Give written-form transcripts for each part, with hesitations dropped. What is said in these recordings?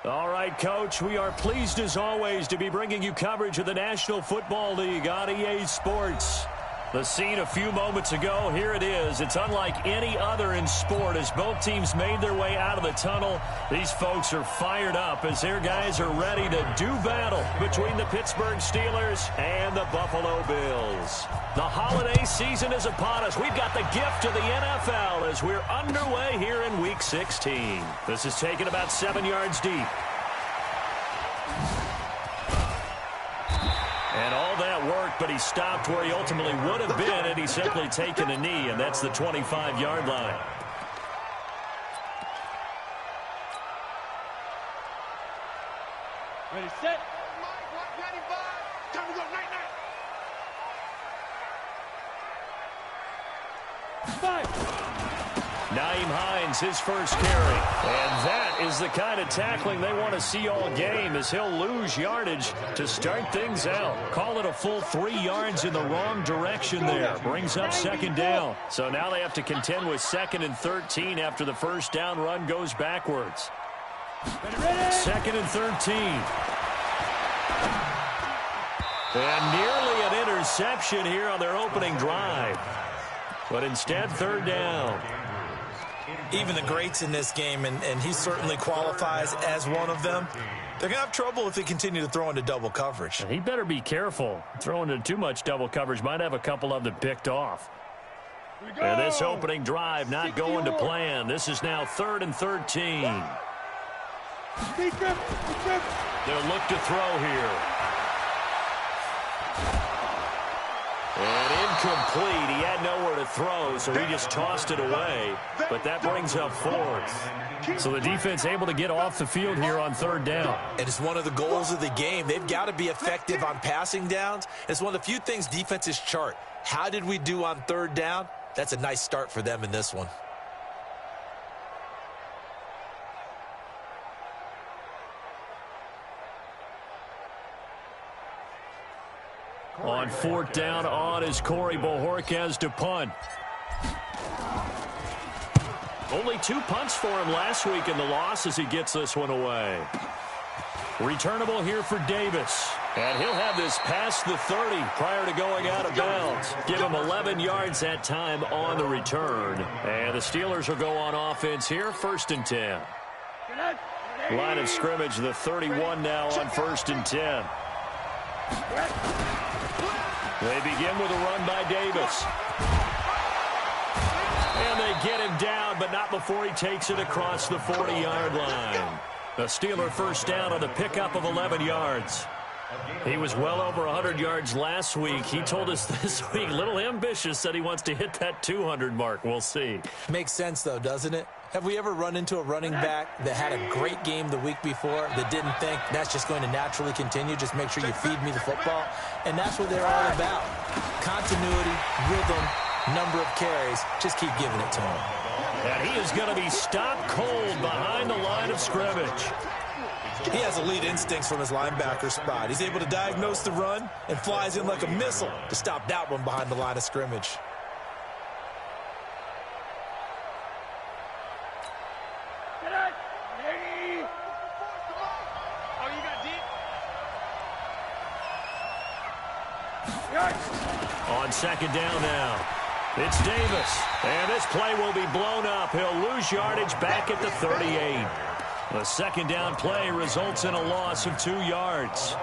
All right, Coach, we are pleased as always to be bringing you coverage of the National Football League on EA Sports. The scene a few moments ago, here it is. It's unlike any other in sport as both teams made their way out of the tunnel. These folks are fired up as their guys are ready to do battle between the Pittsburgh Steelers and the Buffalo Bills. The holiday season is upon us. We've got the gift of the NFL as we're underway here in Week 16. This is taken about 7 yards deep. And all that worked, but he stopped where he ultimately would have been had he simply taken a knee, and that's the 25-yard line. Ready, set. Time to go, night, night. 5. Naeem Hines, his first carry. And that is the kind of tackling they want to see all game as he'll lose yardage to start things out. Call it a full 3 yards in the wrong direction there. Brings up second down. So now they have to contend with 2nd and 13 after the first down run goes backwards. 2nd and 13. And nearly an interception here on their opening drive. But instead, 3rd down. Even the greats in this game, and he certainly qualifies as one of them, they're going to have trouble if they continue to throw into double coverage. He better be careful. Throwing into too much double coverage might have a couple of them picked off. And this opening drive not going to plan. This is now 3rd and 13. They'll look to throw here. And incomplete. He had nowhere to throw, so he just tossed it away. But that brings up 4th. So the defense able to get off the field here on 3rd down. And it's one of the goals of the game. They've got to be effective on passing downs. It's one of the few things defenses chart. How did we do on 3rd down? That's a nice start for them in this one. On 4th down, on is Corey Bojorquez to punt. Only 2 punts for him last week in the loss as he gets this one away. Returnable here for Davis. And he'll have this past the 30 prior to going out of bounds. Give him 11 yards that time on the return. And the Steelers will go on offense here, 1st and 10. Line of scrimmage, the 31 now on 1st and 10. They begin with a run by Davis. And they get him down, but not before he takes it across the 40-yard line. The Steeler first down on the pickup of 11 yards. He was well over 100 yards last week. He told us this week, a little ambitious, that he wants to hit that 200 mark. We'll see. Makes sense, though, doesn't it? Have we ever run into a running back that had a great game the week before that didn't think that's just going to naturally continue? Just make sure you feed me the football. And that's what they're all about. Continuity, rhythm, number of carries. Just keep giving it to him. And he is going to be stopped cold behind the line of scrimmage. He has elite instincts from his linebacker spot. He's able to diagnose the run and flies in like a missile to stop that one behind the line of scrimmage. On 2nd down now, it's Davis. And this play will be blown up. He'll lose yardage back at the 38. The 2nd down play results in a loss of 2 yards.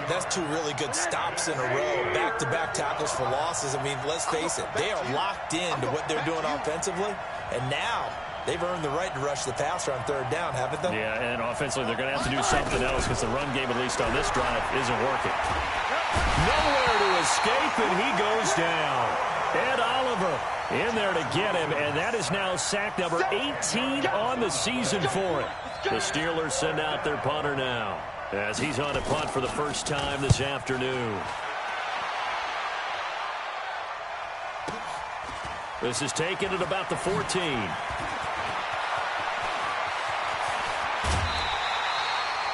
That's 2 really good stops in a row. Back-to-back tackles for losses. I mean, let's face it, they are locked into what they're doing offensively. And now they've earned the right to rush the passer on 3rd down, haven't they? Yeah, and offensively they're going to have to do something else because the run game, at least on this drive, isn't working. Nowhere to escape, and he goes down. Ed Oliver in there to get him, and that is now sack number 18 on the season for it. The Steelers send out their punter now as he's on a punt for the first time this afternoon. This is taken at about the 14.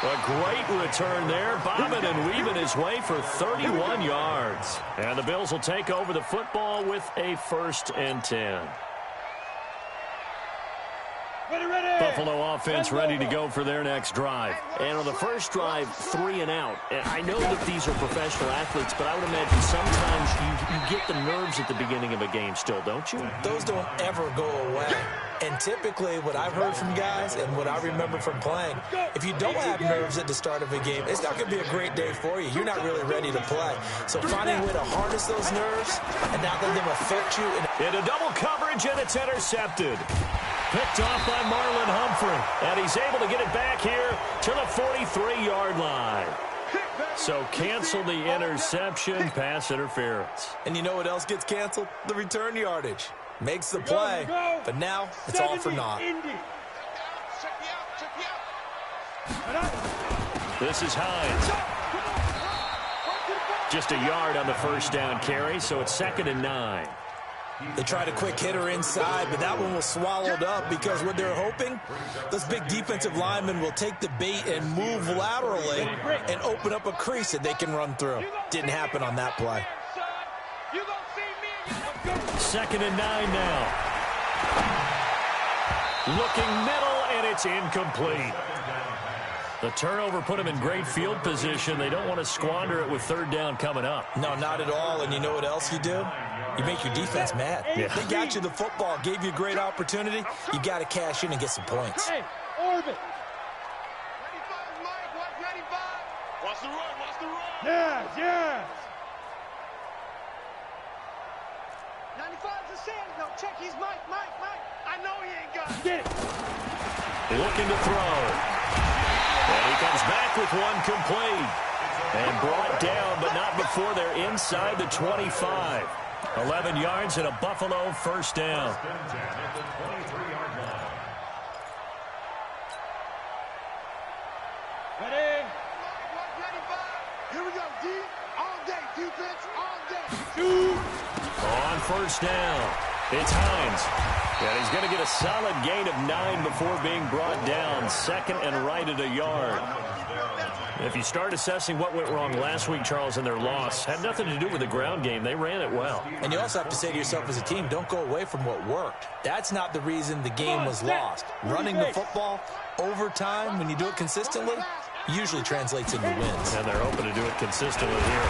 A great return there, bobbing and weaving his way for 31 yards. And the Bills will take over the football with a 1st and 10. Buffalo offense ready to go for their next drive. And on the first drive, 3 and out. And I know that these are professional athletes, but I would imagine sometimes you get the nerves at the beginning of a game still, don't you? Those don't ever go away. And typically what I've heard from guys and what I remember from playing, if you don't have nerves at the start of a game, it's not going to be a great day for you. You're not really ready to play. So finding a way to harness those nerves and not let them affect you. Into double coverage, and it's intercepted. Picked off by Marlon Humphrey. And he's able to get it back here to the 43-yard line. So cancel the interception, pass interference. And you know what else gets canceled? The return yardage. Makes the play, but now it's all for naught. This is Hines. Just a yard on the first down carry, so it's 2nd and 9. They tried a quick hitter inside, but that one was swallowed up because what they're hoping, those big defensive linemen will take the bait and move laterally and open up a crease that they can run through. Didn't happen on that play. 2nd and 9 now. Looking middle, and it's incomplete. The turnover put them in great field position. They don't want to squander it with 3rd down coming up. No, not at all. And you know what else you do? You make your defense mad. Yeah. They got you the football, gave you a great opportunity. You got to cash in and get some points. Hey, orbit. 95, Mike. Watch 95. Watch the run. Watch the run. Yes, yes. 95's a sand. No, check. He's Mike. I know he ain't got it. Get it. Looking to throw. And he comes back with one complete. And brought down, but not before they're inside the 25. 11 yards and a Buffalo first down. Ready. Watch 95. Here we go, D. All day. Defense all day. Shoot. On first down, it's Hines. And he's going to get a solid gain of 9 before being brought down. 2nd and right at a yard. If you start assessing what went wrong last week, Charles, in their loss, had nothing to do with the ground game. They ran it well. And you also have to say to yourself as a team, don't go away from what worked. That's not the reason the game was lost. Running the football over time, when you do it consistently, usually translates into wins. And they're hoping to do it consistently here.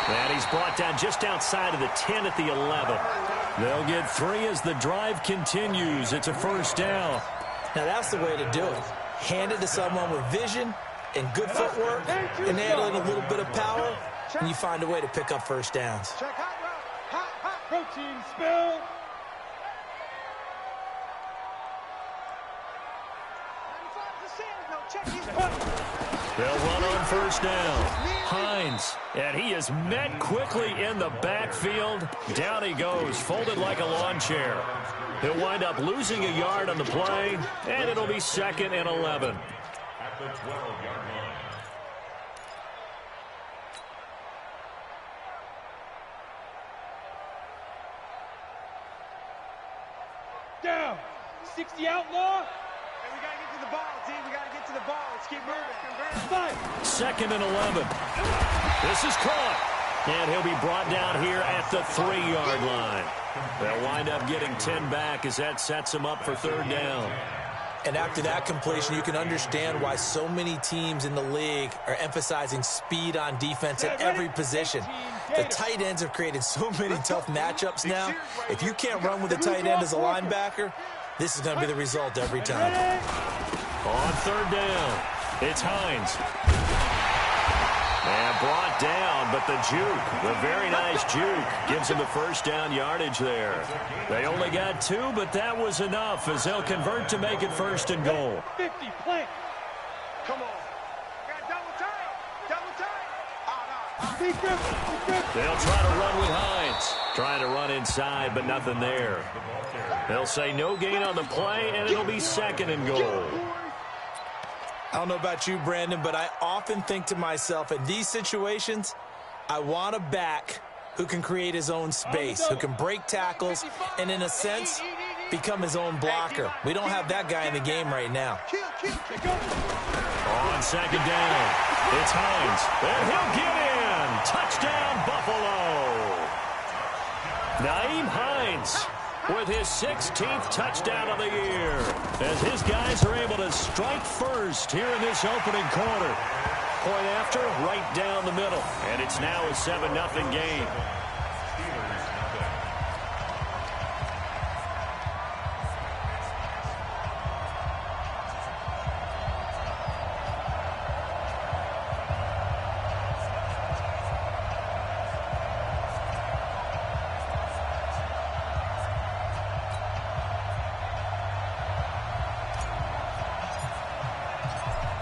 And he's brought down just outside of the 10 at the 11. They'll get 3 as the drive continues. It's a first down. Now that's the way to do it. Hand it to someone with vision and good footwork, and add in a little bit of power, and you find a way to pick up first downs. Check hot route. Hot. Protein spill. 95's a sand. No, check. He's They'll run on first down. Hines, and he is met quickly in the backfield. Down he goes, folded like a lawn chair. He'll wind up losing a yard on the play, and it'll be 2nd and 11. At the 12-yard line. Down. 60 outlaw. Hey, we got to get to the ball, D. We got to get to the ball. Let's keep moving. 5. 2nd and 11. This is caught. And he'll be brought down here at the 3-yard line. They'll wind up getting 10 back as that sets them up for 3rd down. And after that completion, you can understand why so many teams in the league are emphasizing speed on defense at every position. The tight ends have created so many tough matchups now. If you can't run with a tight end as a linebacker, this is going to be the result every time. On 3rd down, it's Hines. And brought down, but the juke, the very nice juke, gives him the first down yardage there. They only got 2, but that was enough as they'll convert to make it 1st and goal. 50 plant. Come on. Got double tight. Be careful. They'll try to run with Hines. Trying to run inside, but nothing there. They'll say no gain on the play, and it'll be 2nd and goal. I don't know about you, Brandon, but I often think to myself, in these situations, I want a back who can create his own space, who can break tackles, and in a sense, become his own blocker. We don't have that guy in the game right now. On 2nd down, it's Hines, and he'll get in. Touchdown, Buffalo. Nyheim Hines with his 16th touchdown of the year, as his guys are able to strike first here in this opening quarter. Point after, right down the middle, and it's now a 7-0 game.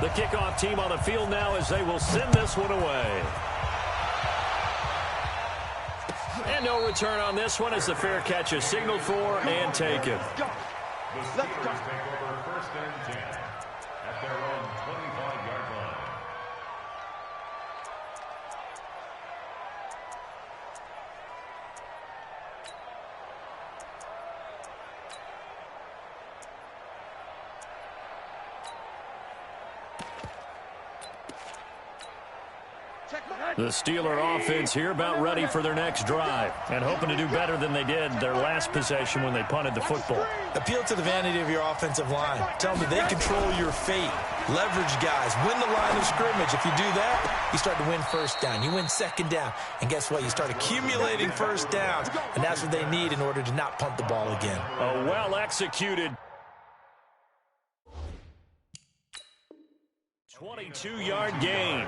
The kickoff team on the field now as they will send this one away. And no return on this one as the fair catch is signaled for and taken. The Steelers take over 1st and 10 at their own 25-yard line. The Steeler offense here about ready for their next drive and hoping to do better than they did their last possession when they punted the football. Appeal to the vanity of your offensive line. Tell them they control your fate. Leverage guys. Win the line of scrimmage. If you do that, you start to win first down. You win second down. And guess what? You start accumulating first downs. And that's what they need in order to not punt the ball again. A well-executed 22-yard gain.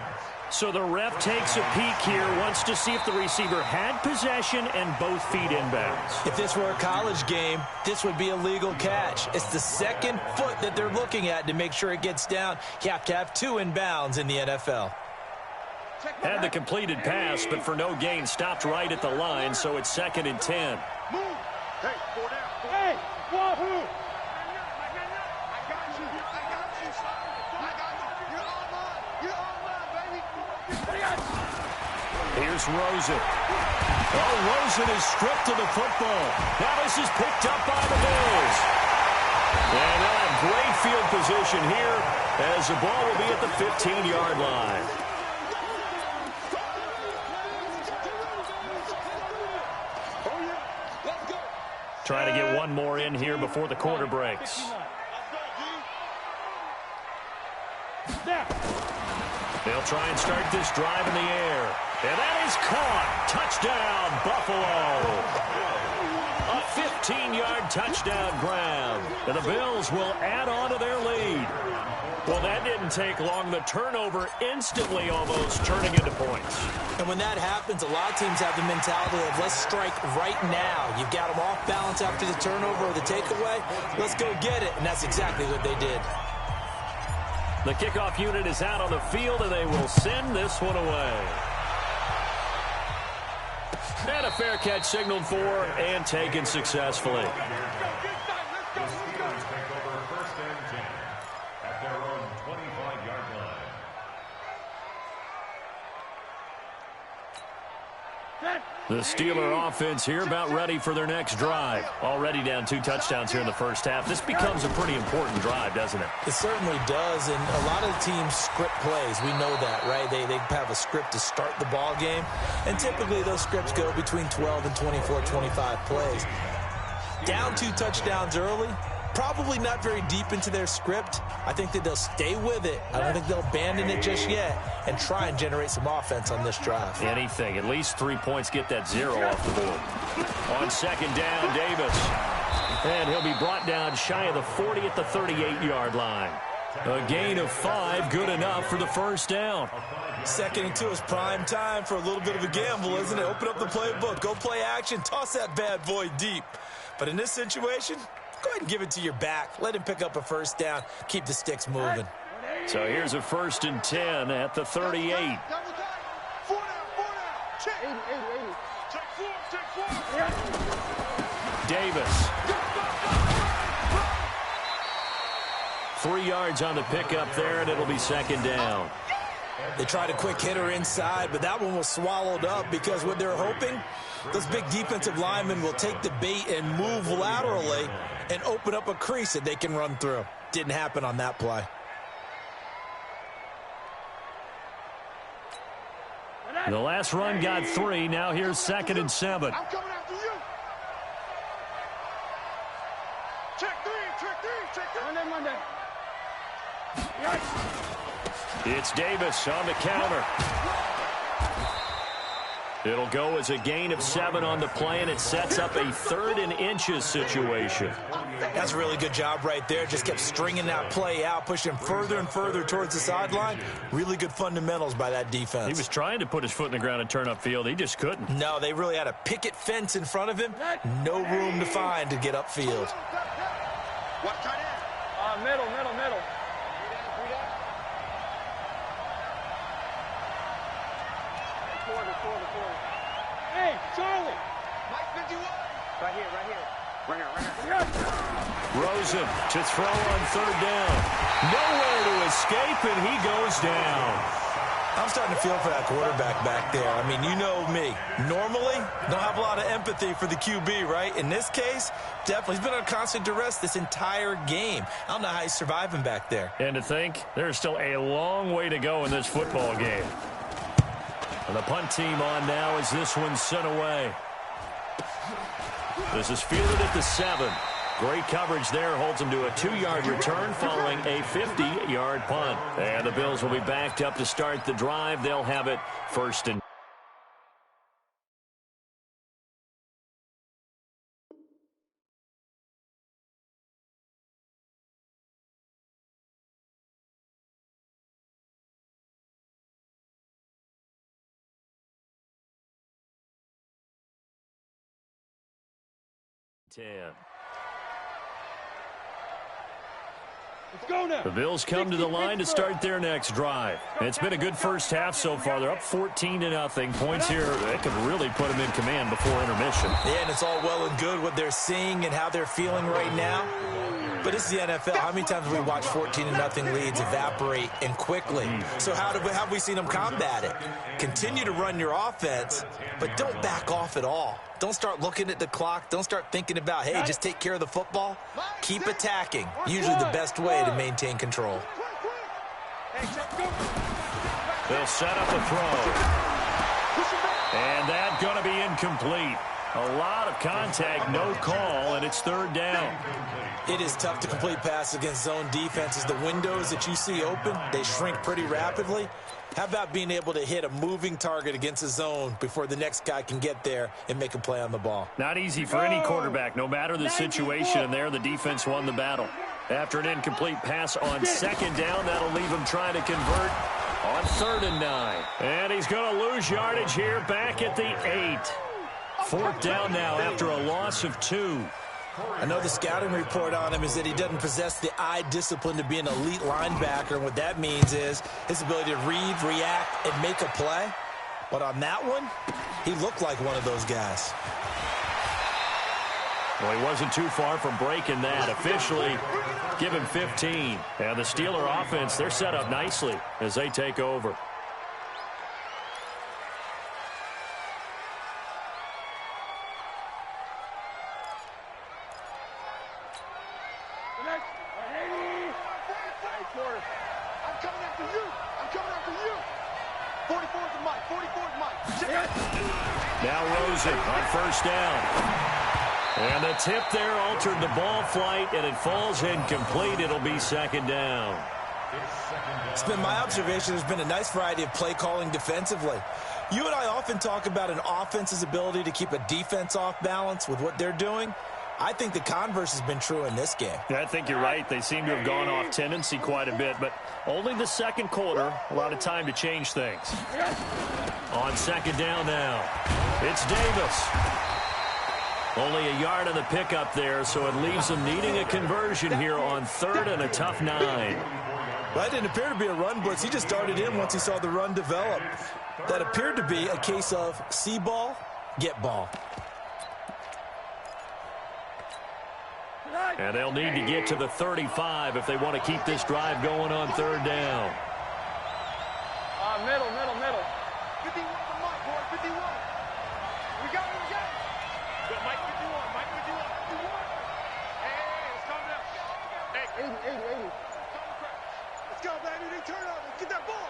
So the ref takes a peek here, wants to see if the receiver had possession and both feet inbounds. If this were a college game, this would be a legal catch. It's the second foot that they're looking at to make sure it gets down. You have to have 2 inbounds in the NFL. Had the completed pass, but for no gain, stopped right at the line, so it's 2nd and 10. Move. Hey, 4 down. Hey, Wahoo! Here's Rosen. Oh, Rosen is stripped of the football. Now this is picked up by the Bills. And they'll have great field position here as the ball will be at the 15-yard line. Trying to get one more in here before the quarter breaks. They'll try and start this drive in the air. And that is caught. Touchdown, Buffalo. A 15-yard touchdown grab. And the Bills will add on to their lead. Well, that didn't take long. The turnover instantly almost turning into points. And when that happens, a lot of teams have the mentality of let's strike right now. You've got them off balance after the turnover or the takeaway. Let's go get it. And that's exactly what they did. The kickoff unit is out on the field, and they will send this one away. And a fair catch signaled for and taken successfully. The Steelers take over 1st and 10 at their own 25-yard line. The Steeler offense here about ready for their next drive. Already down 2 touchdowns here in the first half. This becomes a pretty important drive, doesn't it? It certainly does, and a lot of the teams script plays. We know that, right? They have a script to start the ball game, and typically those scripts go between 12 and 24, 25 plays. Down 2 touchdowns early, probably not very deep into their script. I think that they'll stay with it. I don't think they'll abandon it just yet and try and generate some offense on this drive. Anything. At least 3 points, get that 0 off the board. On 2nd down, Davis. And he'll be brought down shy of the 40 at the 38-yard line. A gain of 5, good enough for the first down. 2nd and 2 is prime time for a little bit of a gamble, isn't it? Open up the playbook, go play action, toss that bad boy deep. But in this situation, go ahead and give it to your back. Let him pick up a first down. Keep the sticks moving. So here's a 1st and 10 at the 38. 4 down. Check. 80. Take 4. Davis. 3 yards on the pickup there, and it'll be 2nd down. They tried a quick hitter inside, but that one was swallowed up because what they're hoping, those big defensive linemen will take the bait and move laterally and open up a crease that they can run through. Didn't happen on that play. The last run got 3. Now here's 2nd and 7. I'm coming after you. Monday. It's Davis on the counter. It'll go as a gain of 7 on the play, and it sets up a 3rd and inches situation. That's a really good job right there. Just kept stringing that play out, pushing further and further towards the sideline. Really good fundamentals by that defense. He was trying to put his foot in the ground and turn upfield. He just couldn't. No, they really had a picket fence in front of him. No room to find to get upfield. What tight end? Middle. Quarter. Hey, Charlie. Mike 51. Right here. Rosen to throw on 3rd down. Nowhere to escape, and he goes down. I'm starting to feel for that quarterback back there. I mean, you know me. Normally, don't have a lot of empathy for the QB, right? In this case, definitely. He's been under constant duress this entire game. I don't know how he's surviving back there. And to think, there's still a long way to go in this football game. And the punt team on now as this one's sent away. This is fielded at the 7. Great coverage there. Holds him to a 2-yard return following a 50-yard punt. And the Bills will be backed up to start the drive. They'll have it 1st and 10. Let's go now. The Bills come to the line to start their next drive. It's been a good first half so far. They're up 14-0. Points here, that could really put them in command before intermission. Yeah, and it's all well and good what they're seeing and how they're feeling right now. But this is the NFL. How many times have we watched 14-0 leads evaporate and quickly? So how have we seen them combat it? Continue to run your offense, but don't back off at all. Don't start looking at the clock. Don't start thinking about, hey, just take care of the football. Keep attacking. Usually the best way to maintain control. They'll set up a throw. And that's going to be incomplete. A lot of contact, no call, and it's 3rd down. It is tough to complete passes against zone defenses. The windows that you see open, they shrink pretty rapidly. How about being able to hit a moving target against a zone before the next guy can get there and make a play on the ball? Not easy for any quarterback, no matter the situation. And there, the defense won the battle. After an incomplete pass on 2nd down, that'll leave him trying to convert on 3rd and 9. And he's going to lose yardage here back at the 8. 4th down now after a loss of 2. I know the scouting report on him is that he doesn't possess the eye discipline to be an elite linebacker. And what that means is his ability to read, react, and make a play. But on that one, he looked like one of those guys. Well, he wasn't too far from breaking that. Officially, give him 15. And the Steeler offense, they're set up nicely as they take over. Now Rosen on 1st down. And the tip there altered the ball flight, and it falls incomplete. It'll be 2nd down. It's been my observation there's been a nice variety of play calling defensively. You and I often talk about an offense's ability to keep a defense off balance with what they're doing. I think the converse has been true in this game. Yeah, I think you're right. They seem to have gone off tendency quite a bit, but only the 2nd quarter, a lot of time to change things. On 2nd down now, it's Davis. Only a yard on the pickup there, so it leaves them needing a conversion here on 3rd and a tough 9. That didn't appear to be a run blitz. He just started in once he saw the run develop. That appeared to be a case of see ball, get ball. And they'll need to get to the 35 if they want to keep this drive going on 3rd down. Middle. 51 for Mike, boy, 51. We got him. Go, Mike 51. Hey, it's coming up. Hey, 80. Let's go, baby. They turn up. Let's get that ball.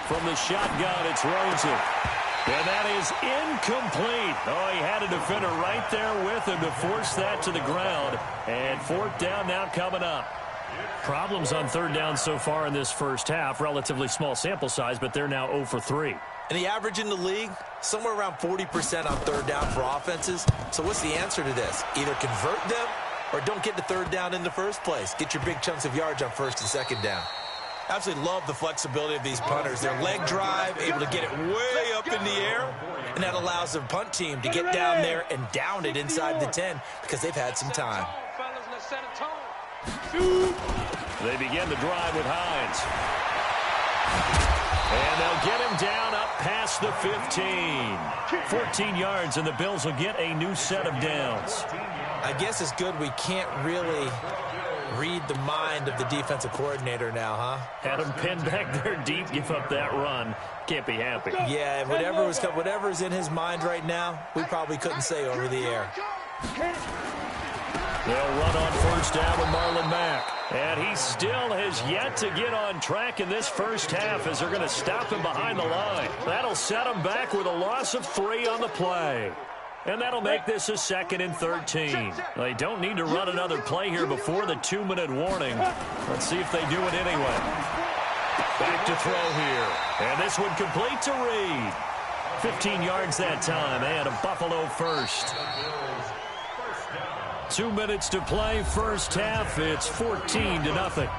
From the shotgun, it's Rosen. And that is incomplete. Oh, he had a defender right there with him to force that to the ground. And fourth down now coming up. Problems on third down so far in this first half. Relatively small sample size, but they're now 0 for 3. And the average in the league, somewhere around 40% on third down for offenses. So what's the answer to this? Either convert them or don't get to third down in the first place. Get your big chunks of yards on first and second down. Absolutely love the flexibility of these punters. Their leg drive, able to get it way up in the air, and that allows the punt team to get down there and down it inside the 10 because they've had some time. They begin the drive with Hines. And they'll get him down up past the 15. 14 yards, and the Bills will get a new set of downs. I guess it's good we can't really read the mind of the defensive coordinator now, huh? Had him pinned back there deep, give up that run. Can't be happy. Yeah, whatever's in his mind right now, we probably couldn't say over the air. They'll run on first down with Marlon Mack. And he still has yet to get on track in this first half as they're going to stop him behind the line. That'll set him back with a loss of 3 on the play. And that'll make this a 2nd and 13. They don't need to run another play here before the 2-minute warning. Let's see if they do it anyway. Back to throw here. And this one complete to Reed. 15 yards that time and a Buffalo first. 2 minutes to play, first half. It's 14-0.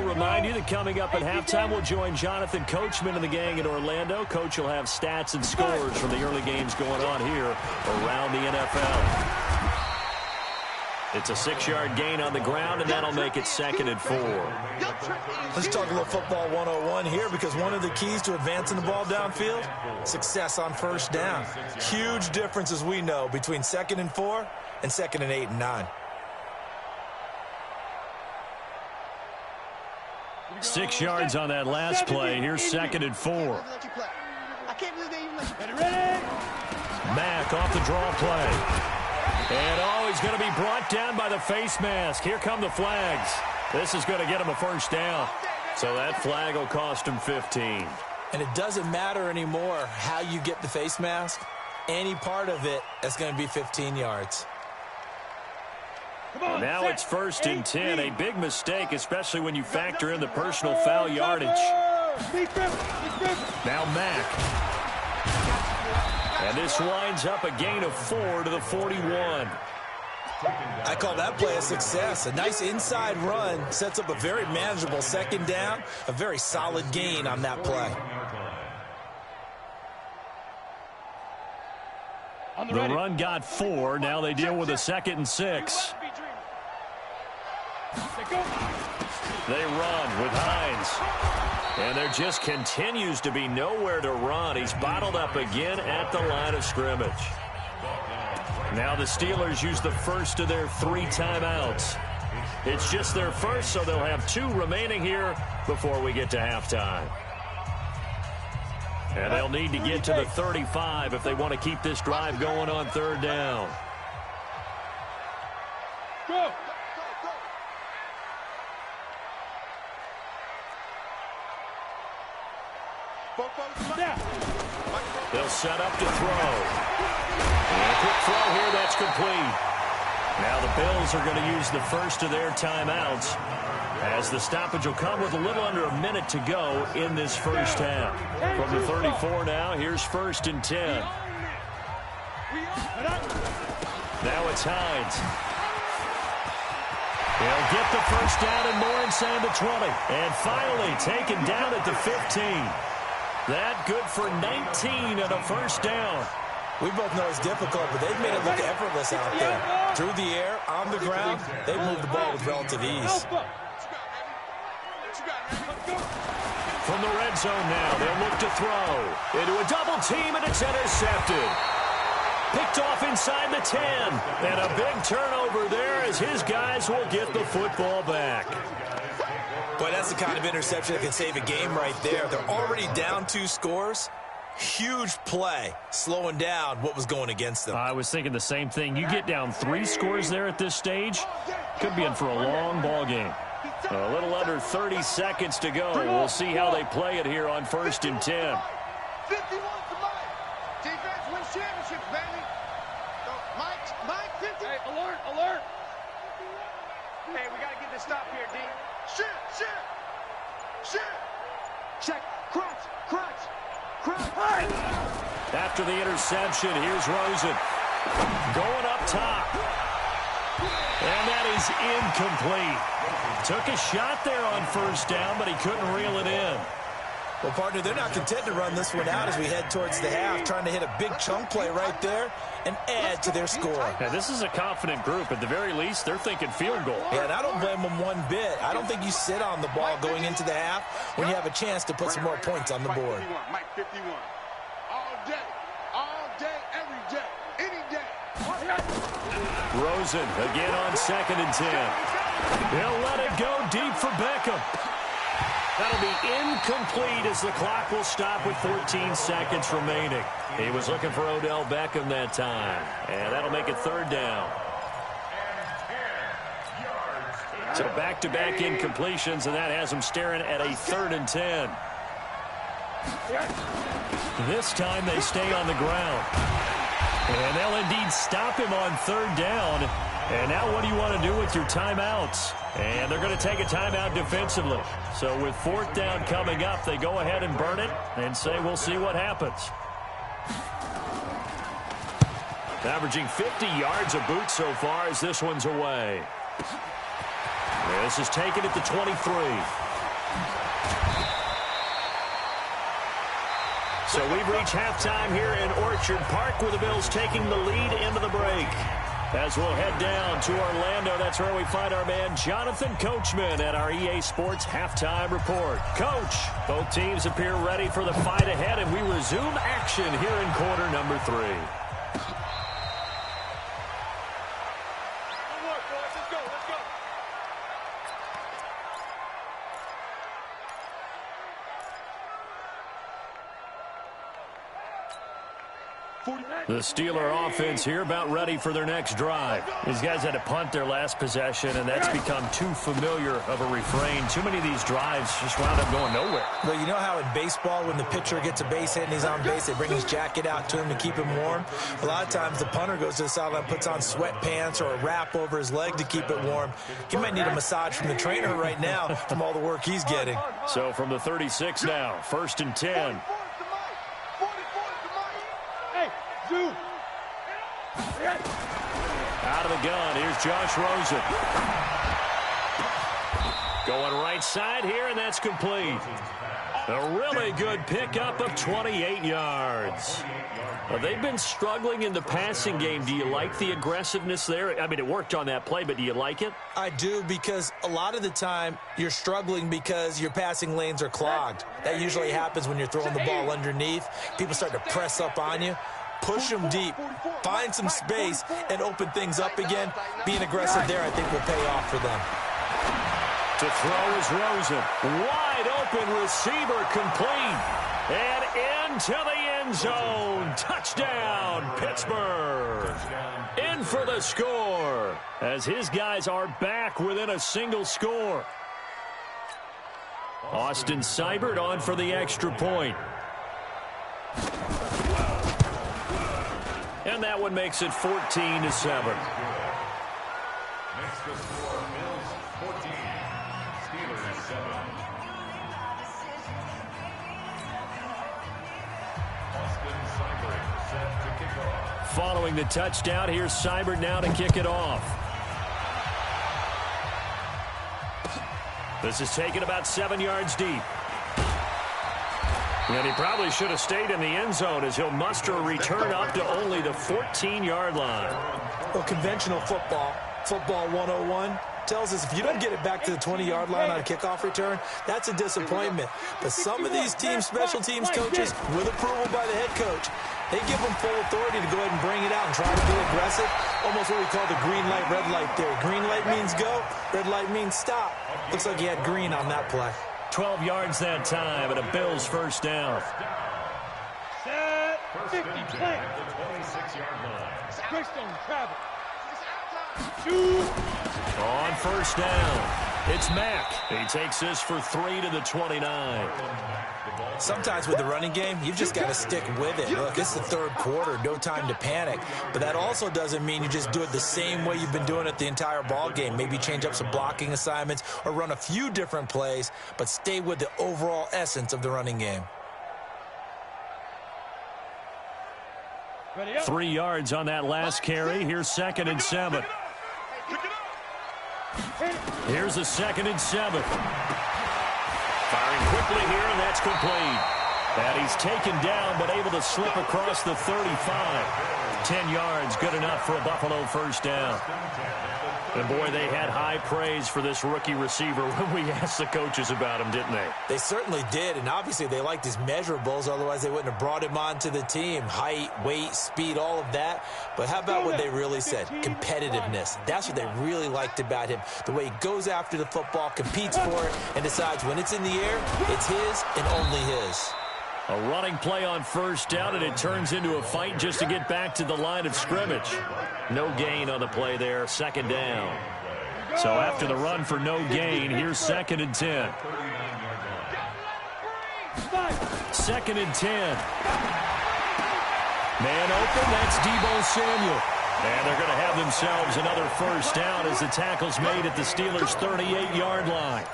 Remind you that coming up at halftime, we'll join Jonathan Coachman and the gang in Orlando. Coach will have stats and scores from the early games going on here around the NFL. It's a 6-yard gain on the ground, and that'll make it 2nd and 4. Let's talk a little football 101 here, because one of the keys to advancing the ball downfield, success on first down. Huge difference, as we know, between 2nd and 4 and 2nd and 8 and 9. 6 yards on that last play. Here's 2nd and 4. Mack off the draw play. And, he's going to be brought down by the face mask. Here come the flags. This is going to get him a first down. So that flag will cost him 15. And it doesn't matter anymore how you get the face mask. Any part of it is going to be 15 yards. Now it's 1st and 10. A big mistake, especially when you factor in the personal foul yardage. Now Mack. And this winds up a gain of 4 to the 41. I call that play a success. A nice inside run sets up a very manageable 2nd down. A very solid gain on that play. The run got 4. Now they deal with a 2nd and 6. They run with Hines. And there just continues to be nowhere to run. He's bottled up again at the line of scrimmage. Now the Steelers use the first of their 3 timeouts. It's just their first, so they'll have 2 remaining here before we get to halftime. And they'll need to get to the 35 if they want to keep this drive going on third down. Go! They'll set up to throw. And a quick throw here, that's complete. Now the Bills are going to use the first of their timeouts, as the stoppage will come with a little under a minute to go in this first half. From the 34 now, here's 1st and 10. Now it's Hines. They'll get the first down and more inside the 20. And finally taken down at the 15. That good for 19 and a first down. We both know it's difficult, but they've made it look effortless out there. Through the air, on the ground, they've moved the ball with relative ease. From the red zone now, they'll look to throw. Into a double team, and it's intercepted. Picked off inside the 10. And a big turnover there as his guys will get the football back. Boy, that's the kind of interception that can save a game right there. They're already down 2 scores. Huge play, slowing down what was going against them. I was thinking the same thing. You get down 3 scores there at this stage, could be in for a long ball game. A little under 30 seconds to go. We'll see how they play it here on 1st and 10. 51 to Mike. Defense wins championships, baby. So Mike, 50. Hey, alert, alert. Hey, we got to get this stop here, D. Shit. Check. Crunch. After the interception, here's Rosen. Going up top. And that is incomplete. Took a shot there on 1st down, but he couldn't reel it in. Well, partner, they're not content to run this one out as we head towards the half, trying to hit a big chunk play right there and add to their score. Yeah, this is a confident group. At the very least, they're thinking field goal. Yeah, and I don't blame them one bit. I don't think you sit on the ball going into the half when you have a chance to put some more points on the board. Mike 51. All day, every day, any day. Rosen again on 2nd and 10. He'll let it go deep for Beckham. That'll be incomplete as the clock will stop with 14 seconds remaining. He was looking for Odell Beckham that time. And that'll make it 3rd down. So back-to-back incompletions, and that has him staring at a 3rd and 10. This time they stay on the ground. And they'll indeed stop him on 3rd down. And now what do you want to do with your timeouts? And they're going to take a timeout defensively. So with 4th down coming up, they go ahead and burn it and say we'll see what happens. Averaging 50 yards a boot so far as this one's away. This is taken at the 23. So we've reached halftime here in Orchard Park with the Bills taking the lead into the break. As we'll head down to Orlando, that's where we find our man Jonathan Coachman at our EA Sports Halftime Report. Coach, both teams appear ready for the fight ahead, and we resume action here in quarter number 3. The Steeler offense here about ready for their next drive. These guys had to punt their last possession, and that's become too familiar of a refrain. Too many of these drives just wound up going nowhere. Well, you know how in baseball when the pitcher gets a base hit and he's on base, they bring his jacket out to him to keep him warm? A lot of times the punter goes to the sideline, puts on sweatpants or a wrap over his leg to keep it warm. He might need a massage from the trainer right now from all the work he's getting. So from the 36 now, 1st and 10. Out of the gun, here's Josh Rosen. Going right side here, and that's complete. A really good pickup of 28 yards. They've been struggling in the passing game. Do you like the aggressiveness there? I mean, it worked on that play, but do you like it? I do, because a lot of the time you're struggling because your passing lanes are clogged. That usually happens when you're throwing the ball underneath. People start to press up on you. Push them deep, find some space, and open things up again. Being aggressive there, I think, will pay off for them. To throw is Rosen. Wide open receiver complete. And into the end zone. Touchdown, Pittsburgh. In for the score as his guys are back within a single score. Austin Seibert on for the extra point. And that one makes it 14-7. Makes the score Bills 14, Steelers 7. Austin Seibert set to kick off. Following the touchdown, here's Seibert now to kick it off. This is taken about 7 yards deep. And he probably should have stayed in the end zone as he'll muster a return up to only the 14-yard line. Well, conventional football 101, tells us if you don't get it back to the 20-yard line on a kickoff return, that's a disappointment. But some of these special teams coaches, with approval by the head coach, they give them full authority to go ahead and bring it out and try to be aggressive. almost what we call the green light, red light theory. Green light means go, red light means stop. Looks like he had green on that play. 12 yards that time, and a Bills first down. Set. 50 play. The 26-yard line. Christian travel. Shoot. On first down, it's Mack. He takes this for 3 to the 29. Sometimes with the running game, you've just got to stick with it. Look, it's the third quarter, no time to panic. But that also doesn't mean you just do it the same way you've been doing it the entire ball game. Maybe change up some blocking assignments or run a few different plays, but stay with the overall essence of the running game. 3 yards on that last carry. Here's 2nd and 7. Here's a 2nd and 7. Firing quickly here, and that's complete. And he's taken down, but able to slip across the 35. 10 yards, good enough for a Buffalo first down. And, boy, they had high praise for this rookie receiver when we asked the coaches about him, didn't they? They certainly did, and obviously they liked his measurables. Otherwise, they wouldn't have brought him onto the team. Height, weight, speed, all of that. But how about what they really said? Competitiveness. That's what they really liked about him. The way he goes after the football, competes for it, and decides when it's in the air, it's his and only his. A running play on first down, and it turns into a fight just to get back to the line of scrimmage. No gain on the play there, 2nd down. So after the run for no gain, here's 2nd and 10. 2nd and 10. Man open, that's Deebo Samuel. And they're going to have themselves another first down as the tackle's made at the Steelers' 38-yard line.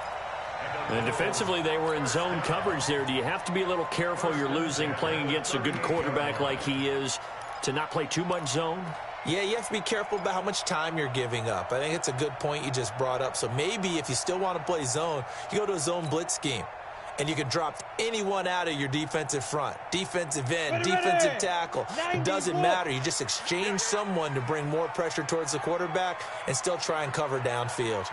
And defensively, they were in zone coverage there. Do you have to be a little careful? You're losing, playing against a good quarterback like he is, to not play too much zone? Yeah, you have to be careful about how much time you're giving up. I think it's a good point you just brought up. So maybe if you still want to play zone, you go to a zone blitz scheme. And you can drop anyone out of your defensive front. Defensive end, defensive tackle. It doesn't matter. You just exchange someone to bring more pressure towards the quarterback and still try and cover downfield.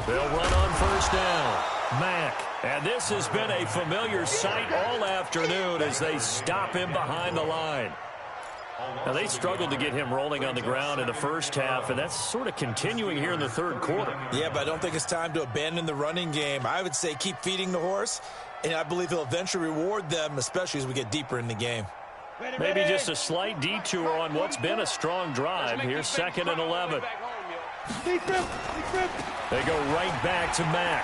They'll run on first down. Mack. And this has been a familiar sight all afternoon as they stop him behind the line. Now, they struggled to get him rolling on the ground in the first half, and that's sort of continuing here in the third quarter. Yeah, but I don't think it's time to abandon the running game. I would say keep feeding the horse, and I believe he'll eventually reward them, especially as we get deeper in the game. Maybe just a slight detour on what's been a strong drive. Here's 2nd and 11. They go right back to Mack.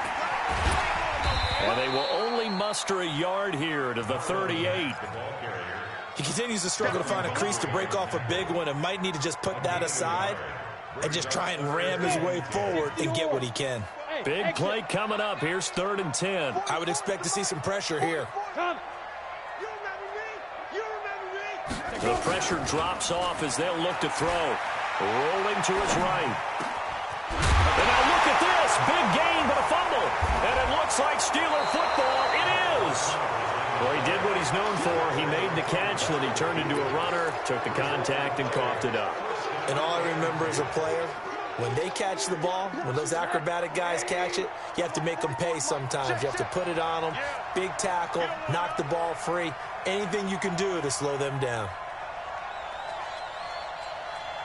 And they will only muster a yard here to the 38. He continues to struggle to find a crease to break off a big one and might need to just put that aside and just try and ram his way forward and get what he can. Big play coming up. Here's 3rd and 10. I would expect to see some pressure here. The pressure drops off as they'll look to throw. Rolling to his right. And now look at this. Big gain, but a fumble. And it looks like Steeler football. It is. Well, he did what he's known for. He made the catch, then he turned into a runner, took the contact, and coughed it up. And all I remember as a player, when they catch the ball, when those acrobatic guys catch it, you have to make them pay sometimes. You have to put it on them, big tackle, knock the ball free, anything you can do to slow them down.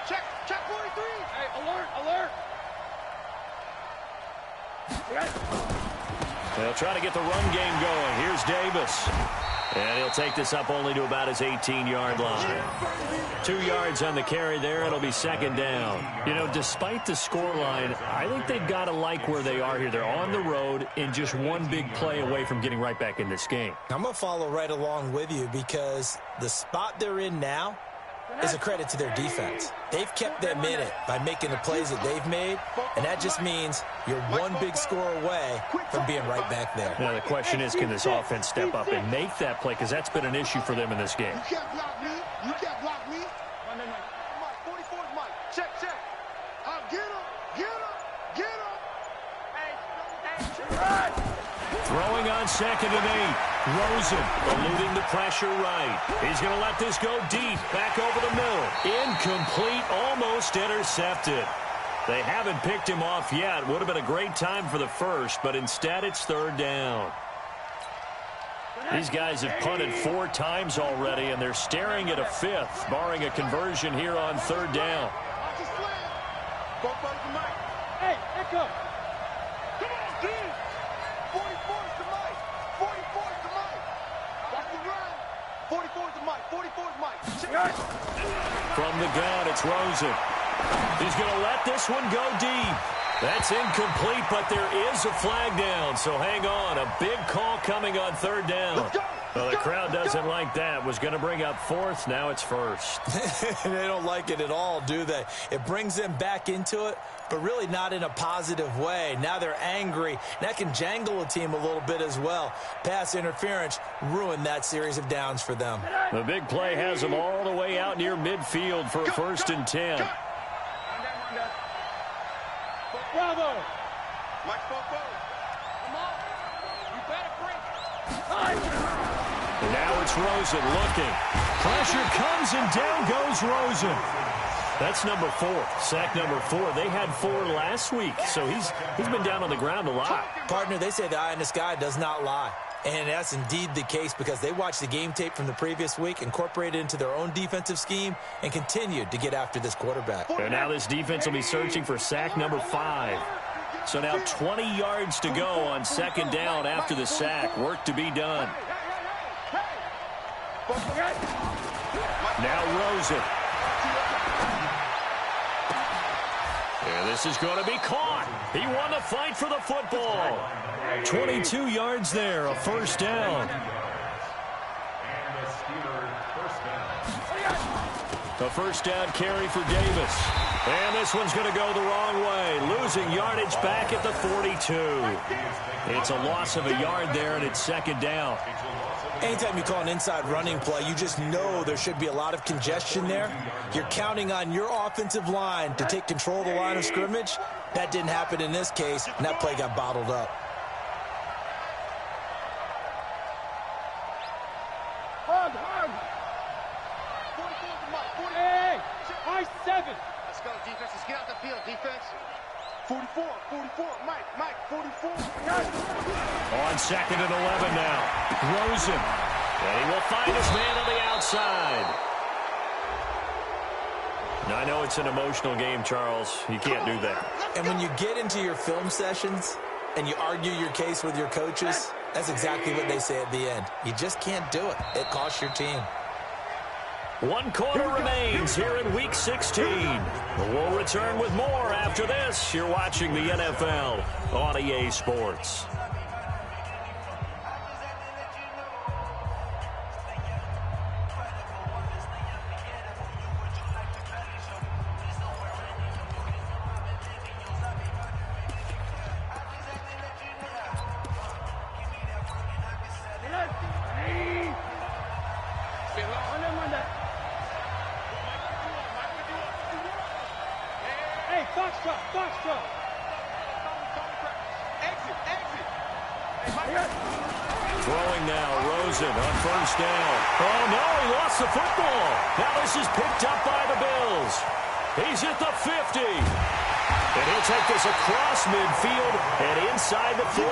Check 43. Hey, alert. They'll try to get the run game going. Here's Davis. And he'll take this up only to about his 18-yard line. 2 yards on the carry there. It'll be 2nd down. You know, despite the scoreline, I think they've got to like where they are here. They're on the road and just one big play away from getting right back in this game. I'm going to follow right along with you because the spot they're in now is a credit to their defense. They've kept them in it by making the plays that they've made, and that just means you're one big score away from being right back there. Now, the question is, can this offense step up and make that play? Because that's been an issue for them in this game. You can't block me. You can't block me. Mike, 44's Mike. Check. Get him. Hey, Throwing on 2nd and 8. Rosen eluding the pressure right. He's going to let this go deep. Back over the middle. Incomplete, almost intercepted. They haven't picked him off yet. Would have been a great time for the first, but instead it's third down. These guys have punted 4 times already, and they're staring at a 5th, barring a conversion here on third down. Hey, echo. Come on, dude. 44's to Mike. 44's to Mike. Watch the run. 44's to Mike. 44's Mike. From the gun, it's Rosen. He's going to let this one go deep. That's incomplete, but there is a flag down, so hang on. A big call coming on third down. Well, the crowd doesn't like that. Was going to bring up 4th. Now it's 1st. They don't like it at all, do they? It brings them back into it, but really not in a positive way. Now they're angry. That can jangle a team a little bit as well. Pass interference ruined that series of downs for them. The big play has them all the way out near midfield for a 1st and 10. Bravo. Mike Popo. Come on. You better break. Now it's Rosen looking. Pressure comes and down goes Rosen. That's number 4, sack number 4. They had 4 last week, so he's been down on the ground a lot. Partner, they say the eye in the sky does not lie. And that's indeed the case because they watched the game tape from the previous week, incorporated it into their own defensive scheme, and continued to get after this quarterback. And now this defense will be searching for sack number 5. So now 20 yards to go on second down after the sack. Work to be done. Now Rosen. And this is going to be caught. He won the fight for the football. 22 yards there, a 1st down. A 1st down carry for Davis. And this one's going to go the wrong way, losing yardage back at the 42. It's a loss of a yard there, and it's 2nd down. Anytime you call an inside running play, you just know there should be a lot of congestion there. You're counting on your offensive line to take control of the line of scrimmage. That didn't happen in this case, and that play got bottled up. Hey, high 7. Let's go, defense. Let's get out the field, defense. 44, Mike, 44. On 2nd and 11 now. Rosen. And he will find his man on the outside. Now, I know it's an emotional game, Charles. You can't do that. And when you get into your film sessions and you argue your case with your coaches, that's exactly what they say at the end. You just can't do it. It costs your team. 1 quarter remains here in Week 16. We'll return with more after this. You're watching the NFL on EA Sports. Foxtrot. Exit. Throwing now, Rosen on 1st down. Oh, no, he lost the football. Now this is picked up by the Bills. He's at the 50. And he'll take this across midfield and inside the 40.